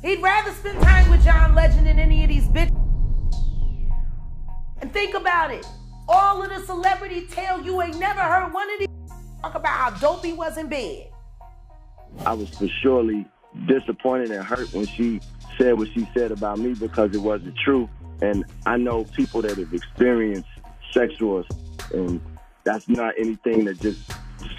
He'd rather spend time with John Legend than any of these bitches. And think about it. All of the celebrity tale, you ain't never heard one of these talk about how dope he was in bed. I was for surely disappointed and hurt when she said what she said about me because it wasn't true. And I know people that have experienced sexual assault, and that's not anything to just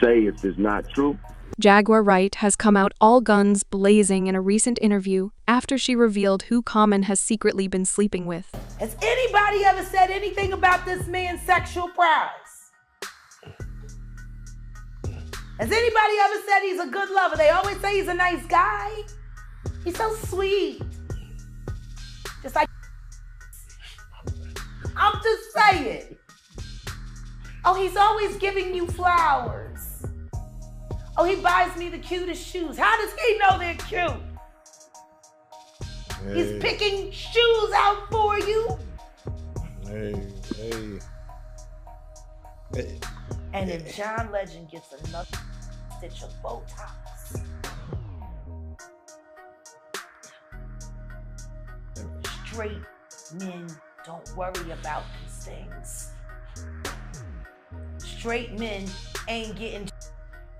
say if it's not true. Jaguar Wright has come out all guns blazing in a recent interview after she revealed who Common has secretly been sleeping with. Has anybody ever said anything about this man's sexual prowess? Has anybody ever said he's a good lover? They always say he's a nice guy. He's so sweet. Just like, I'm just saying. Oh, he's always giving you flowers. Oh, he buys me the cutest shoes. How does he know they're cute? Hey. He's picking shoes out for you. Hey. And if John Legend gets another stitch of Botox, straight men don't worry about these things. Straight men ain't getting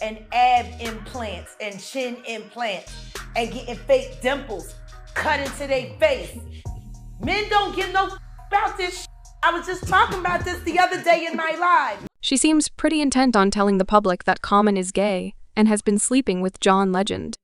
and ab implants and chin implants and getting fake dimples cut into their face. Men don't give no about this. I was just talking about this the other day in my live. She seems pretty intent on telling the public that Common is gay and has been sleeping with John Legend.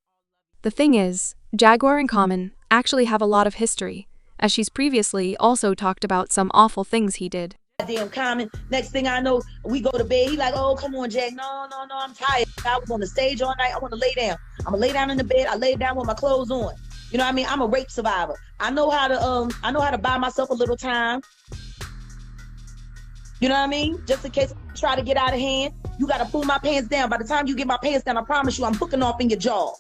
The thing is, Jaguar and Common actually have a lot of history, as she's previously also talked about some awful things he did. Damn Common. Next thing I know, we go to bed. He like, oh, come on, Jack. No, I'm tired. I was on the stage all night. I want to lay down. I'm gonna lay down in the bed. I lay down with my clothes on. You know what I mean? I'm a rape survivor. I know how to buy myself a little time. You know what I mean? Just in case I try to get out of hand, you gotta pull my pants down. By the time you get my pants down, I promise you, I'm hooking off in your jaw.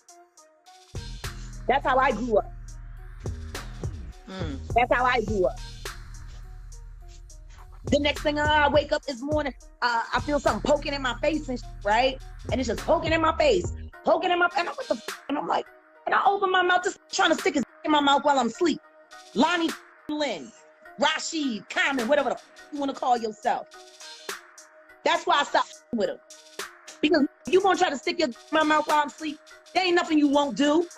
That's how I grew up. That's how I grew up. The next thing I wake up this morning, I feel something poking in my face and right? And it's just poking in my face, and I'm what the and I'm like, and I open my mouth, just trying to stick his in my mouth while I'm asleep. Lonnie Lynn, Rashid, Common, whatever the you want to call yourself. That's why I stopped with him. Because if you gonna try to stick your in my mouth while I'm asleep, there ain't nothing you won't do.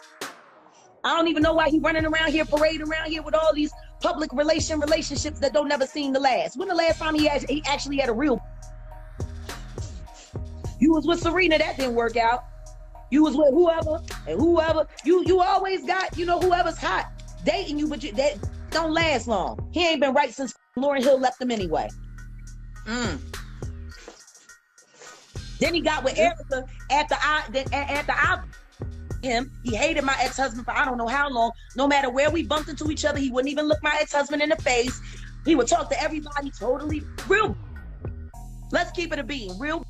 I don't even know why he running around here, parading around here with all these public relationships that don't never seem to last. When the last time he actually had a real? You was with Serena, that didn't work out. You was with whoever and whoever. You always got, whoever's hot dating you, but that don't last long. He ain't been right since Lauryn Hill left him anyway. Then he got with Erica after him. He hated my ex-husband for I don't know how long. No matter where we bumped into each other, he wouldn't even look my ex-husband in the face. He would talk to everybody totally real. Let's keep it a being real.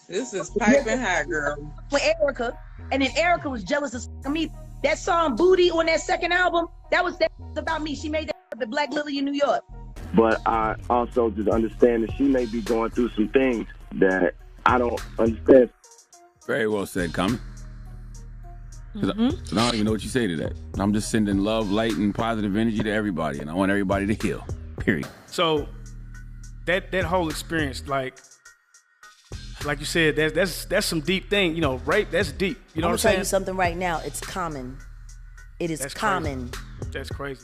This is piping hot, girl. With Erica, and then Erica was jealous of me. That song "Booty" on that second album, that was about me. She made that at Black Lily in New York. But I also just understand that she may be going through some things that I don't understand. Very well said, Common. So I don't even know what you say to that. I'm just sending love, light, and positive energy to everybody, and I want everybody to heal. Period. So that whole experience, like you said, that's some deep thing. Rape, that's deep. You know what I'm saying? I'm gonna tell you something right now. It's common. It is common. That's crazy.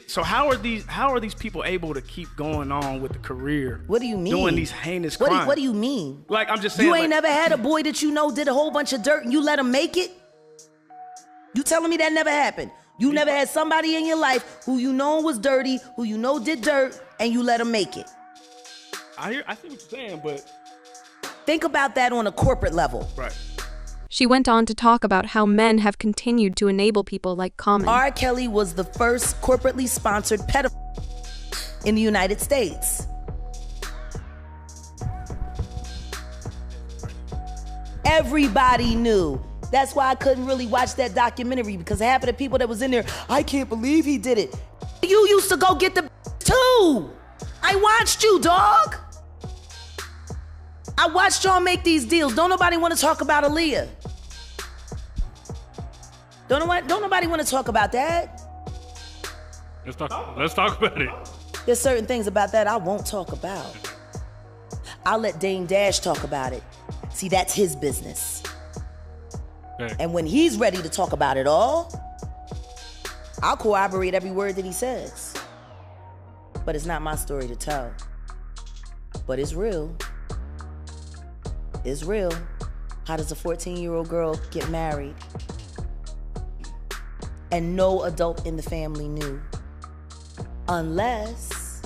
So how are these people able to keep going on with the career? What do you mean? Doing these heinous crimes. What do you mean? Like, I'm just saying. You ain't never had a boy that did a whole bunch of dirt and you let him make it? You telling me that never happened? You never had somebody in your life who was dirty, who did dirt, and you let him make it? I see what you're saying, but think about that on a corporate level. Right. She went on to talk about how men have continued to enable people like Common. R. Kelly was the first corporately sponsored pedophile in the United States. Everybody knew. That's why I couldn't really watch that documentary, because half of the people that was in there, I can't believe he did it. You used to go get the too. I watched you, dog. I watched y'all make these deals. Don't nobody want to talk about Aaliyah. Don't nobody want to talk about that. Let's talk about it. There's certain things about that I won't talk about. I'll let Dame Dash talk about it. See, that's his business. Okay. And when he's ready to talk about it all, I'll corroborate every word that he says. But it's not my story to tell. But it's real. It's real. How does a 14-year-old girl get married and no adult in the family knew? Unless,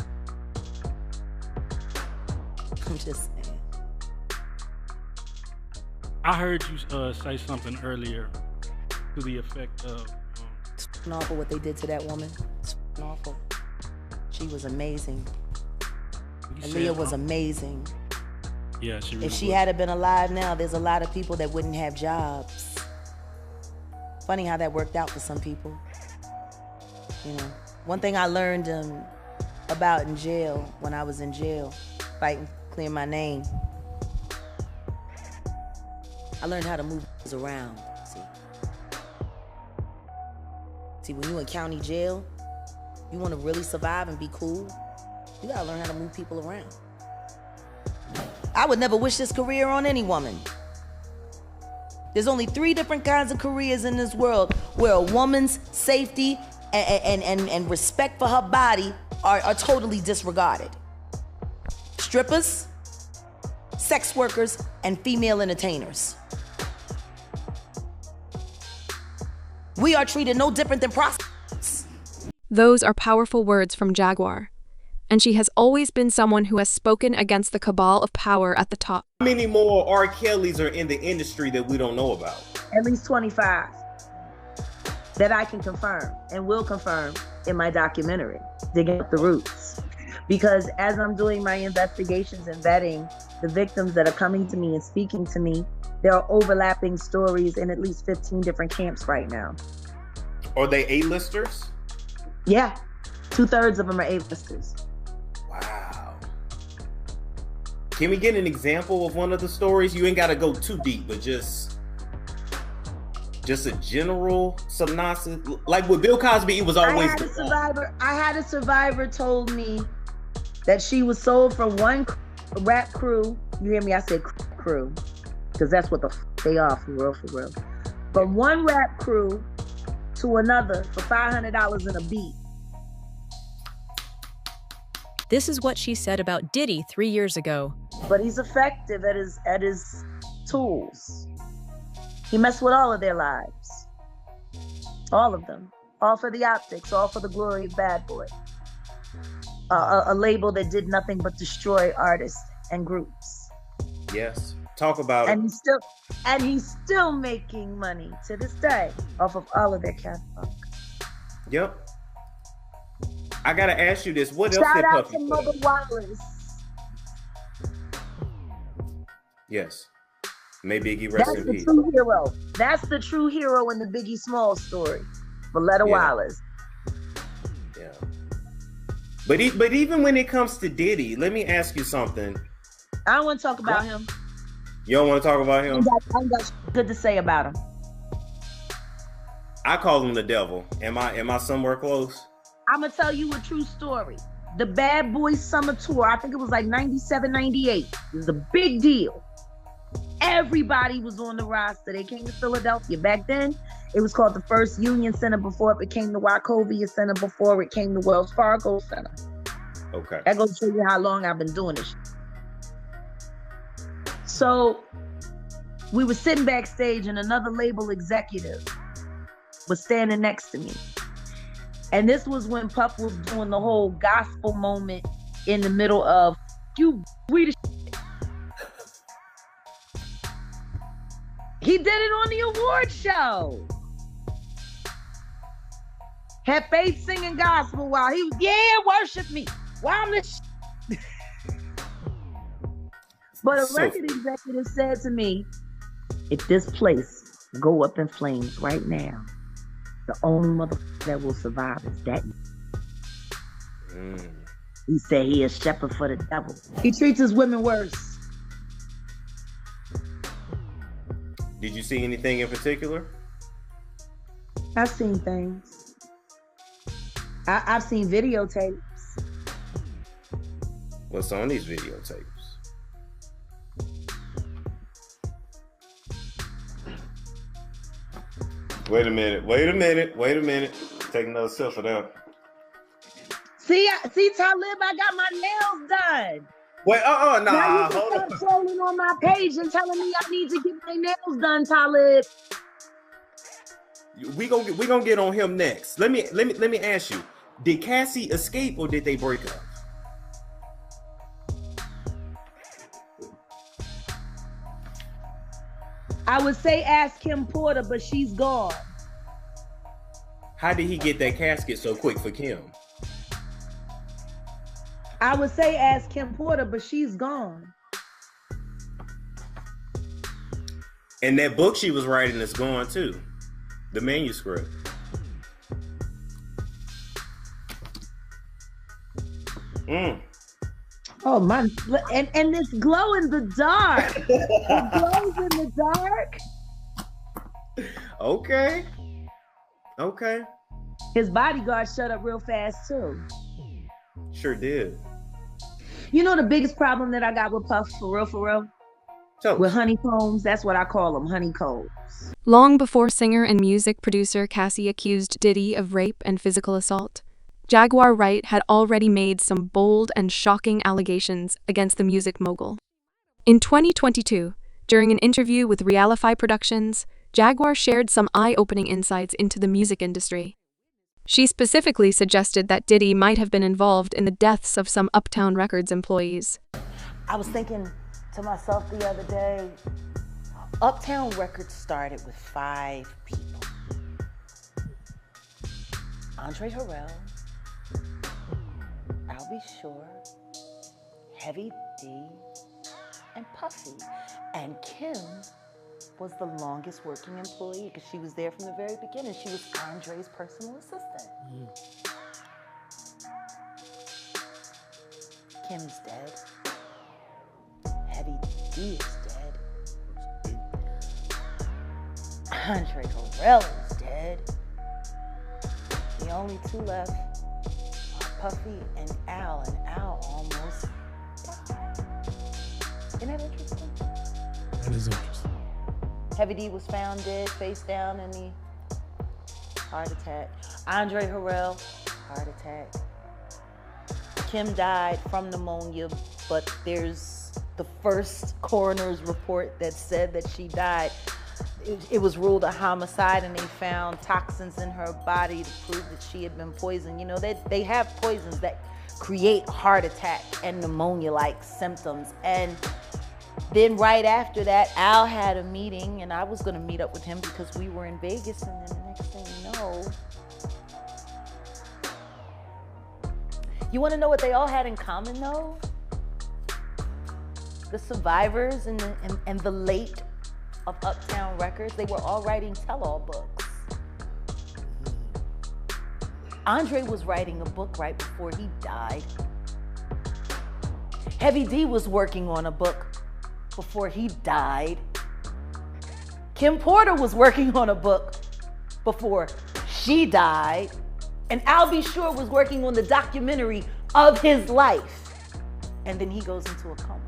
I'm just saying. I heard you say something earlier to the effect of... It's awful what they did to that woman. It's awful. She was amazing. Aaliyah was amazing. Yeah, she really If she was. had been alive now, there's a lot of people that wouldn't have jobs. Funny how that worked out for some people. You know, one thing I learned about in jail, when I was in jail, fighting, clear my name, I learned how to move around. See, when you in county jail, you want to really survive and be cool, you gotta learn how to move people around. I would never wish this career on any woman. There's only 3 different kinds of careers in this world where a woman's safety and respect for her body are totally disregarded. Strippers, sex workers, and female entertainers. We are treated no different than prostitutes. Those are powerful words from Jaguar. And she has always been someone who has spoken against the cabal of power at the top. How many more R. Kellys are in the industry that we don't know about? At least 25 that I can confirm and will confirm in my documentary, Digging Up the Roots. Because as I'm doing my investigations and vetting the victims that are coming to me and speaking to me, there are overlapping stories in at least 15 different camps right now. Are they A-listers? Yeah, 2/3 of them are A-listers. Wow. Can we get an example of one of the stories? You ain't got to go too deep, but just a general synopsis. Like with Bill Cosby, it was always I had a survivor told me that she was sold from one rap crew. You hear me? I said crew, because that's what they are for real. From one rap crew to another for $500 in a beat. This is what she said about Diddy 3 years ago. But he's effective at his tools. He messed with all of their lives. All of them. All for the optics, all for the glory of Bad Boy. A label that did nothing but destroy artists and groups. Yes. Talk about and it. He's still making money to this day off of all of their catalog. Yep. I gotta ask you this. What else Shout did out Puffy to put? Mother Wallace. Yes. May Biggie rest That's in the peace. true hero. That's the true hero in the Biggie Smalls story. Valletta Wallace. Yeah. But even when it comes to Diddy, let me ask you something. I don't want to talk about him. You don't want to talk about him? I ain't got good to say about him. I call him the devil. Am I somewhere close? I'm going to tell you a true story. The Bad Boy Summer Tour, I think it was like 97, 98. It was a big deal. Everybody was on the roster. They came to Philadelphia. Back then, it was called the First Union Center before it became the Wachovia Center, before it came the Wells Fargo Center. Okay. That goes to show you how long I've been doing this. So we were sitting backstage and another label executive was standing next to me. And this was when Puff was doing the whole gospel moment in the middle of, we the shit. He did it on the award show. Had Faith singing gospel while he was, worship me. While I'm the shit. But a record executive said to me, if this place go up in flames right now, the only motherfucker that will survive is that. He said he a shepherd for the devil. He treats his women worse. Did you see anything in particular? I've seen things. I've seen videotapes. What's on these videotapes? Wait a minute. Take another sip of that. See, Talib, I got my nails done. Wait, Now nah, you can hold stop on. trolling on my page and telling me I need to get my nails done, Talib. We gonna get on him next. Let me ask you: did Cassie escape or did they break up? I would say ask Kim Porter, but she's gone. How did he get that casket so quick for Kim? I would say ask Kim Porter, but she's gone. And that book she was writing is gone too. The manuscript. Oh my! And this glow in the dark. It glows in the dark. Okay. His bodyguard shut up real fast too. Sure did. You know the biggest problem that I got with Puff, for real? So, with honeycombs, that's what I call them, honeycombs. Long before singer and music producer Cassie accused Diddy of rape and physical assault, Jaguar Wright had already made some bold and shocking allegations against the music mogul. In 2022, during an interview with Realify Productions, Jaguar shared some eye-opening insights into the music industry. She specifically suggested that Diddy might have been involved in the deaths of some Uptown Records employees. I was thinking to myself the other day, Uptown Records started with 5 people. Andre Harrell, I'll Be Sure, Heavy D, and Puffy. And Kim was the longest working employee because she was there from the very beginning. She was Andre's personal assistant. Kim's dead. Heavy D is dead. Andre Harrell is dead. The only 2 left are Puffy and Al almost died. Isn't that interesting? That is interesting. Heavy D was found dead, face down in the heart attack. Andre Harrell, heart attack. Kim died from pneumonia, but there's the first coroner's report that said that she died. It was ruled a homicide, and they found toxins in her body to prove that she had been poisoned. You know, they have poisons that create heart attack and pneumonia-like symptoms. And then right after that, Al had a meeting, and I was gonna meet up with him because we were in Vegas, and then the next thing you know, you wanna know what they all had in common though? The survivors and the late of Uptown Records, they were all writing tell-all books. Andre was writing a book right before he died. Heavy D was working on a book before he died. Kim Porter was working on a book before she died. And Al B. Sure was working on the documentary of his life. And then he goes into a coma.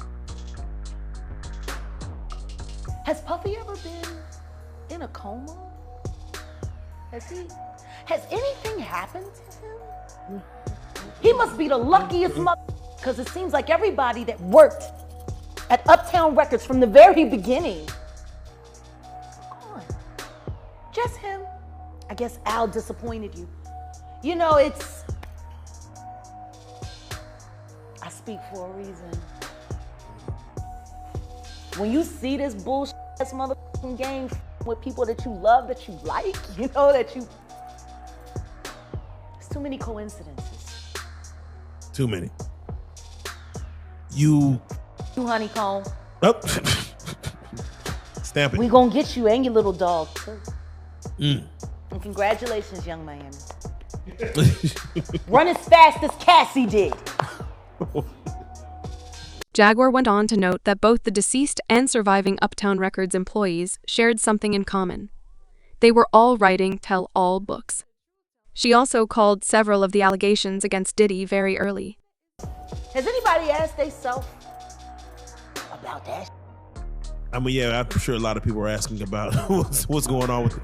Has Puffy ever been in a coma? Has anything happened to him? He must be the luckiest mother, because it seems like everybody that worked at Uptown Records from the very beginning, gone. Just him. I guess Al disappointed you. You know, I speak for a reason. When you see this bullshit ass motherfucking game with people that you love, that you like, you know, there's too many coincidences. Too many. You honeycomb. Oh. Stamp it. We gonna get you and your little dog too. Mm. And congratulations, young Miami. Run as fast as Cassie did. Jaguar went on to note that both the deceased and surviving Uptown Records employees shared something in common. They were all writing tell-all books. She also called several of the allegations against Diddy very early. Has anybody asked themselves about that? I mean, yeah, I'm sure a lot of people are asking about what's going on with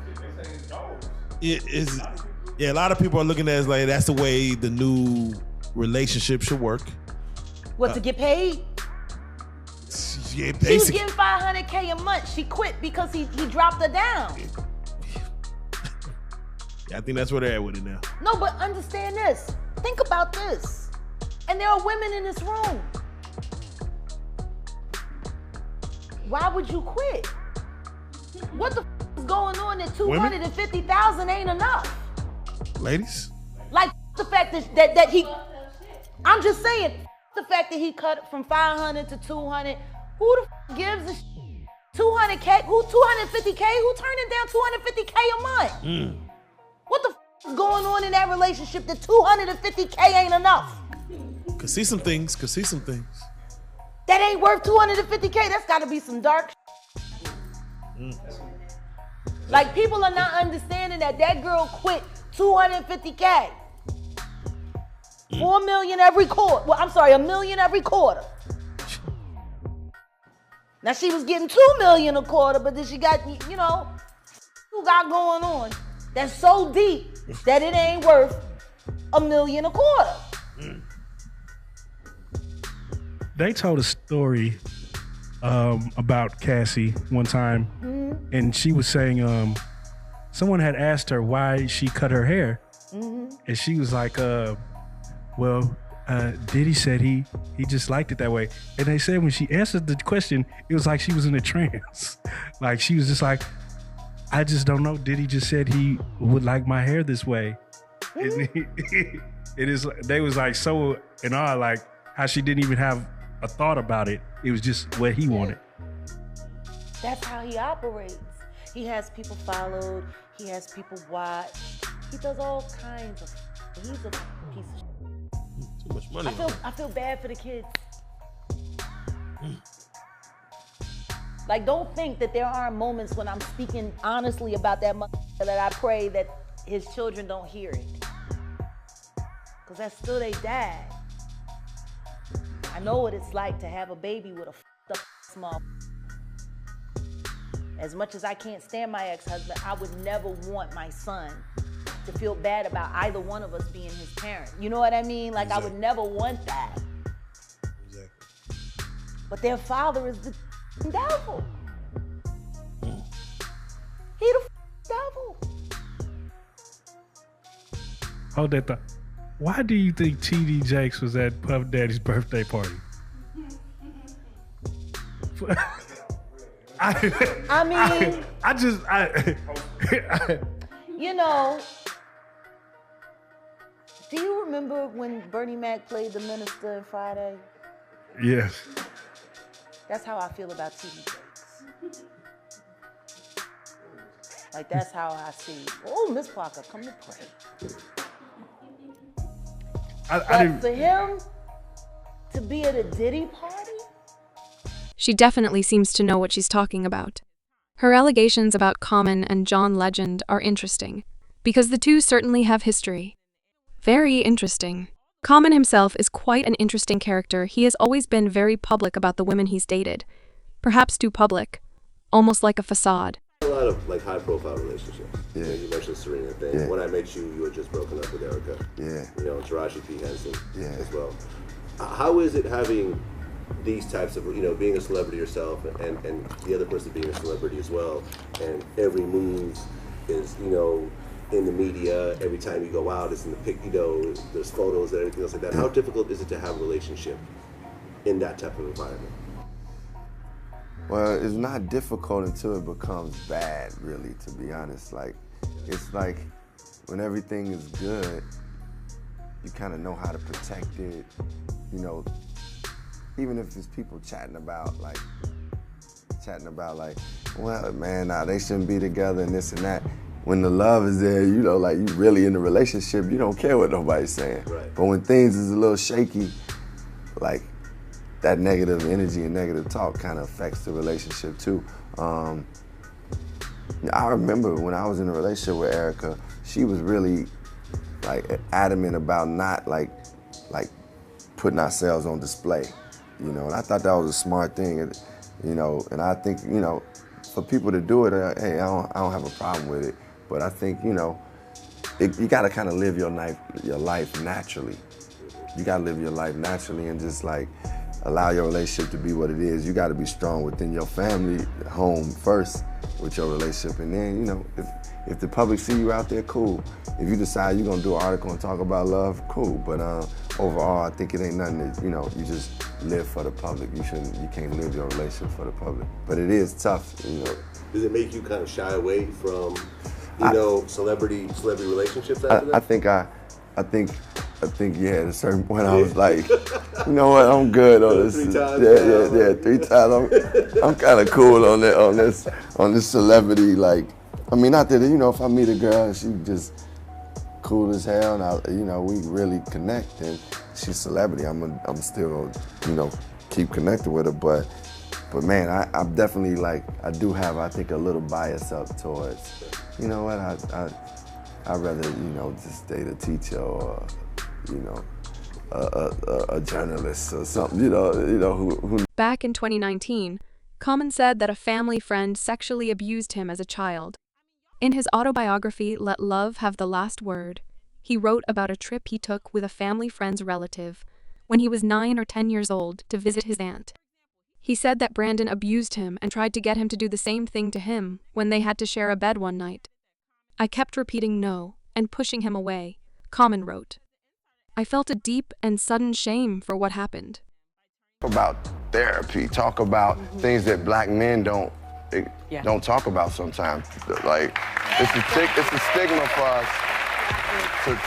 it. Yeah, a lot of people are looking at it as like that's the way the new relationship should work. What, to get paid? Yeah, she was getting $500K a month. She quit because he dropped her down. Yeah, I think that's where they're at with it now. No, but understand this. Think about this. And there are women in this room. Why would you quit? What the is going on that $250,000 ain't enough? Ladies? Like the fact that he, I'm just saying, the fact that he cut from 500 to 200. Who the gives a 200K? Who 250K? Who turning down 250K a month? What the is going on in that relationship that 250K ain't enough? Could see some things. That ain't worth 250K. That's got to be some dark. Like, people are not understanding that girl quit 250K. 4 million every quarter. Well, I'm sorry, $1 million every quarter. Now she was getting $2 million a quarter, but then she got, you know, who got going on? That's so deep that it ain't worth $1 million a quarter. They told a story about Cassie one time, and she was saying someone had asked her why she cut her hair, and she was like, well, Diddy said he just liked it that way. And they said when she answered the question, it was like she was in a trance. Like she was just like, I just don't know. Diddy just said he would like my hair this way. They was like so in awe, like how she didn't even have a thought about it. It was just what he wanted. That's how he operates. He has people followed. He has people watch. He does all kinds of. He's a piece of. Too much money. I feel bad for the kids. Like, don't think that there aren't moments when I'm speaking honestly about that that I pray that his children don't hear it. Because that's still their dad. I know what it's like to have a baby with a small. As much as I can't stand my ex-husband, I would never want my son to feel bad about either one of us being his parent. You know what I mean? Like, exactly. I would never want that. Exactly. But their father is the devil. He the devil. Hold that thought. Why do you think T.D. Jakes was at Puff Daddy's birthday party? You know, do you remember when Bernie Mac played the minister in Friday? Yes. That's how I feel about T.D. Jakes. Like, that's how I see. Oh, Miss Parker, come to pray. But for him to be at a Diddy party? She definitely seems to know what she's talking about. Her allegations about Common and John Legend are interesting, because the two certainly have history. Very interesting. Common himself is quite an interesting character. He has always been very public about the women he's dated. Perhaps too public. Almost like a facade. A lot of like high-profile relationships. Yeah. You mentioned Serena thing. Yeah. When I met you, you were just broken up with Erica. Yeah. You know, Taraji P. Henson as well. How is it having these types of, you know, being a celebrity yourself and the other person being a celebrity as well, and every move is, you know, in the media, every time you go out, it's in the pic, you know, there's photos and everything else like that. How difficult is it to have a relationship in that type of environment? Well, it's not difficult until it becomes bad, really, to be honest. Like, it's like when everything is good, you kind of know how to protect it, you know, even if it's people chatting about, like, well, man, nah, they shouldn't be together and this and that. When the love is there, you know, like, you really in the relationship, you don't care what nobody's saying. Right. But when things is a little shaky, like, that negative energy and negative talk kind of affects the relationship too. I remember when I was in a relationship with Erica, she was really like adamant about not like putting ourselves on display, you know, and I thought that was a smart thing, you know, and I think, you know, for people to do it, hey, I don't have a problem with it, but I think, you know, you gotta kind of live your life naturally. You gotta live your life naturally and just like allow your relationship to be what it is. You gotta be strong within your family, home first with your relationship, and then, you know, if the public see you out there, cool. If you decide you're gonna do an article and talk about love, cool. But overall, I think it ain't nothing that, you know, you just live for the public. You can't live your relationship for the public. But it is tough, you know. Does it make you kind of shy away from, you know, celebrity relationships after that? I think, yeah, at a certain point I was like, you know what, I'm good on this. 3 times? Yeah, 3 times. I'm kind of cool on this celebrity, like, I mean, not that, you know, if I meet a girl and she just cool as hell and you know, we really connect and she's a celebrity, I'm still, you know, keep connected with her, but man, I'm definitely like, I do have, I think, a little bias up towards, you know what, I'd rather, you know, just date a teacher or, you know, a journalist or something, you know who. Back in 2019, Common said that a family friend sexually abused him as a child. In his autobiography, Let Love Have the Last Word, he wrote about a trip he took with a family friend's relative when he was 9 or 10 years old to visit his aunt. He said that Brandon abused him and tried to get him to do the same thing to him when they had to share a bed one night. I kept repeating no and pushing him away, Common wrote. I felt a deep and sudden shame for what happened. About therapy, talk about things that black men don't talk about sometimes. Like, it's a stigma for us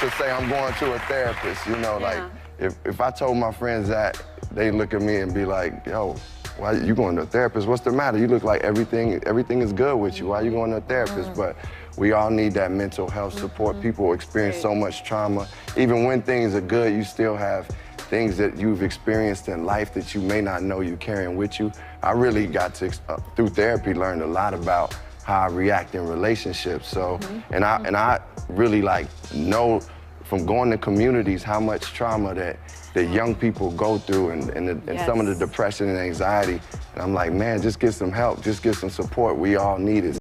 to say I'm going to a therapist, you know, like, if I told my friends that, they look at me and be like, yo, why you going to a therapist? What's the matter? You look like everything is good with you. Why you going to a therapist? But we all need that mental health support. People experience so much trauma. Even when things are good, you still have things that you've experienced in life that you may not know you're carrying with you. I really got to, through therapy, learned a lot about how I react in relationships. So, and I really like know from going to communities how much trauma that young people go through and some of the depression and anxiety. And I'm like, man, just get some help, just get some support. We all need it.